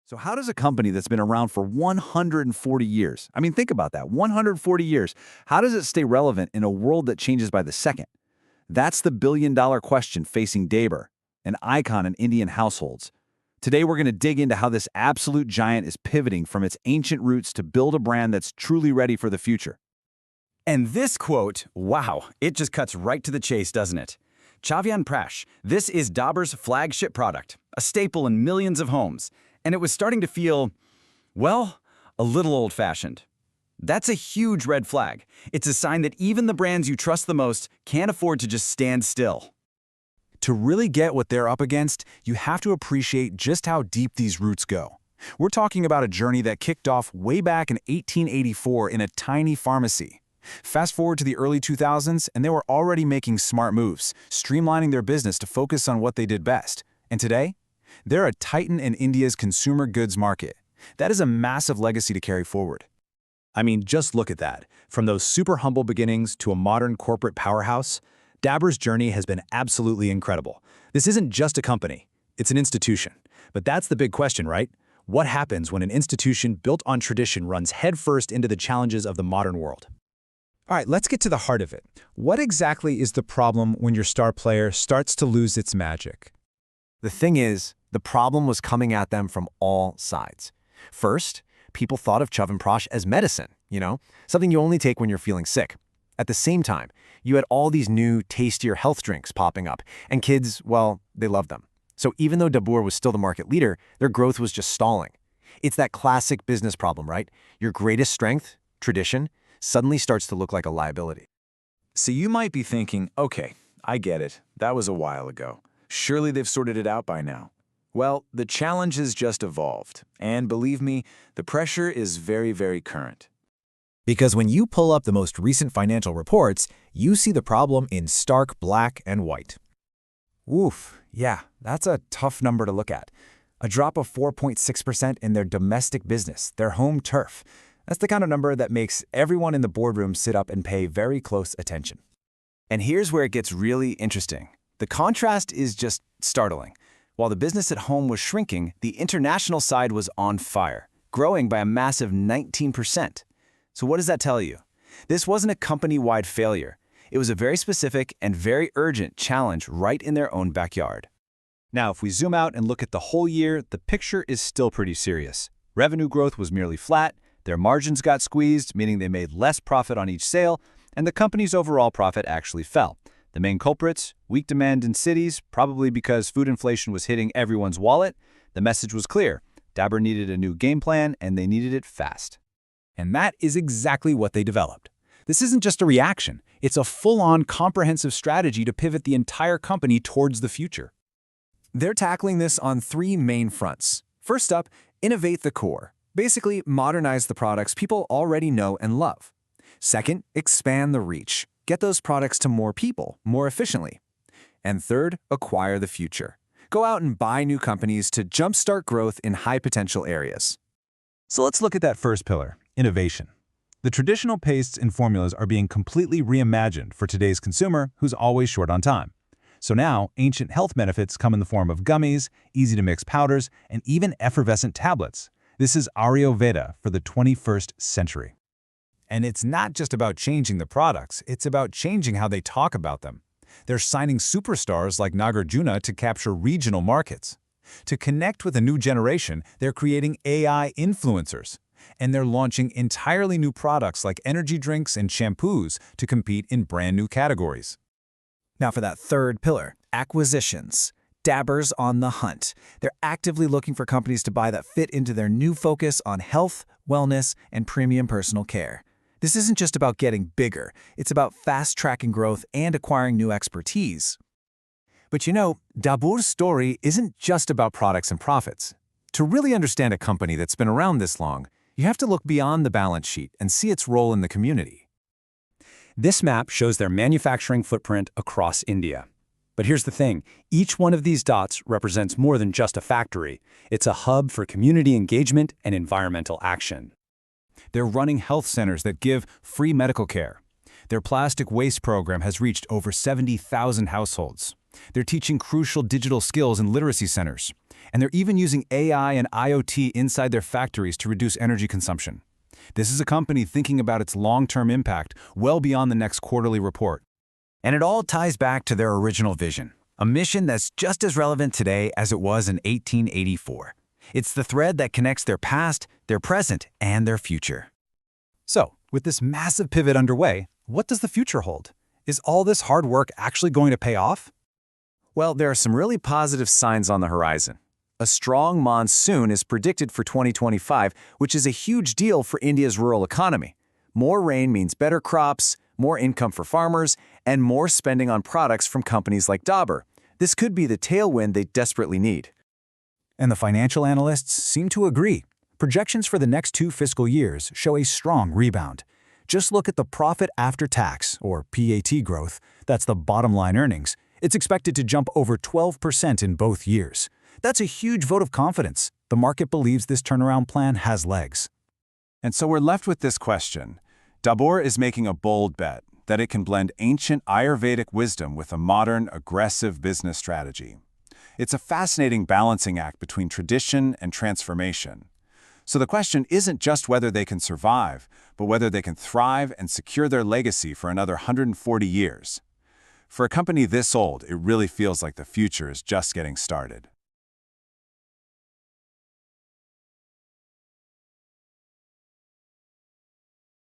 So how does a company that's been around for 140 years, I mean, think about that, 140 years, how does it stay relevant in a world that changes by the second? That's the billion-dollar question facing Dabur, an icon in Indian households. Today, we're going to dig into how this absolute giant is pivoting from its ancient roots to build a brand that's truly ready for the future. And this quote, wow, it just cuts right to the chase, doesn't it? Chavian Prash, this is Dabur's flagship product, a staple in millions of homes, and it was starting to feel, well, a little old-fashioned. That's a huge red flag. It's a sign that even the brands you trust the most can't afford to just stand still. To really get what they're up against, you have to appreciate just how deep these roots go. We're talking about a journey that kicked off way back in 1884 in a tiny pharmacy. Fast forward to the early 2000s, and they were already making smart moves, streamlining their business to focus on what they did best. And today, they're a titan in India's consumer goods market. That is a massive legacy to carry forward. I mean, just look at that. From those super humble beginnings to a modern corporate powerhouse, Dabur's journey has been absolutely incredible. This isn't just a company, it's an institution. But that's the big question, right? What happens when an institution built on tradition runs headfirst into the challenges of the modern world? All right, let's get to the heart of it. What exactly is the problem when your star player starts to lose its magic? The thing is, the problem was coming at them from all sides. First, people thought of Chyawanprash as medicine, something you only take when you're feeling sick. At the same time, you had all these new, tastier health drinks popping up, and kids, well, they loved them. So even though Dabur was still the market leader, their growth was just stalling. It's that classic business problem, right? Your greatest strength, tradition, suddenly starts to look like a liability. So you might be thinking, okay, I get it. That was a while ago. Surely they've sorted it out by now. Well, the challenge has just evolved. And believe me, the pressure is very, very current. Because when you pull up the most recent financial reports, you see the problem in stark black and white. Oof, yeah, that's a tough number to look at. A drop of 4.6% in their domestic business, their home turf. That's the kind of number that makes everyone in the boardroom sit up and pay very close attention. And here's where it gets really interesting. The contrast is just startling. While the business at home was shrinking, the international side was on fire, growing by a massive 19%. So what does that tell you? This wasn't a company-wide failure. It was a very specific and very urgent challenge right in their own backyard. Now, if we zoom out and look at the whole year, the picture is still pretty serious. Revenue growth was merely flat, their margins got squeezed, meaning they made less profit on each sale, and the company's overall profit actually fell. The main culprits, weak demand in cities, probably because food inflation was hitting everyone's wallet. The message was clear. Dabur needed a new game plan, and they needed it fast. And that is exactly what they developed. This isn't just a reaction. It's a full-on comprehensive strategy to pivot the entire company towards the future. They're tackling this on three main fronts. First up, innovate the core. Basically, modernize the products people already know and love. Second, expand the reach. Get those products to more people, more efficiently. And third, acquire the future. Go out and buy new companies to jumpstart growth in high-potential areas. So let's look at that first pillar, innovation. The traditional pastes and formulas are being completely reimagined for today's consumer who's always short on time. So now, ancient health benefits come in the form of gummies, easy-to-mix powders, and even effervescent tablets. This is Ayurveda for the 21st century. And it's not just about changing the products, it's about changing how they talk about them. They're signing superstars like Nagarjuna to capture regional markets. To connect with a new generation, they're creating AI influencers. And they're launching entirely new products like energy drinks and shampoos to compete in brand new categories. Now for that third pillar, acquisitions. Dabur's on the hunt. They're actively looking for companies to buy that fit into their new focus on health, wellness, and premium personal care. This isn't just about getting bigger. It's about fast-tracking growth and acquiring new expertise. But Dabur's story isn't just about products and profits. To really understand a company that's been around this long, you have to look beyond the balance sheet and see its role in the community. This map shows their manufacturing footprint across India. But here's the thing, each one of these dots represents more than just a factory. It's a hub for community engagement and environmental action. They're running health centers that give free medical care. Their plastic waste program has reached over 70,000 households. They're teaching crucial digital skills in literacy centers. And they're even using AI and IoT inside their factories to reduce energy consumption. This is a company thinking about its long-term impact well beyond the next quarterly report. And it all ties back to their original vision, a mission that's just as relevant today as it was in 1884. It's the thread that connects their past, their present, and their future. So, with this massive pivot underway, what does the future hold? Is all this hard work actually going to pay off? Well, there are some really positive signs on the horizon. A strong monsoon is predicted for 2025, which is a huge deal for India's rural economy. More rain means better crops, more income for farmers, and more spending on products from companies like Dabur. This could be the tailwind they desperately need. And the financial analysts seem to agree. Projections for the next 2 fiscal years show a strong rebound. Just look at the profit after tax, or PAT growth, that's the bottom line earnings. It's expected to jump over 12% in both years. That's a huge vote of confidence. The market believes this turnaround plan has legs. And so we're left with this question. Dabur is making a bold bet that it can blend ancient Ayurvedic wisdom with a modern, aggressive business strategy. It's a fascinating balancing act between tradition and transformation. So the question isn't just whether they can survive, but whether they can thrive and secure their legacy for another 140 years. For a company this old, it really feels like the future is just getting started.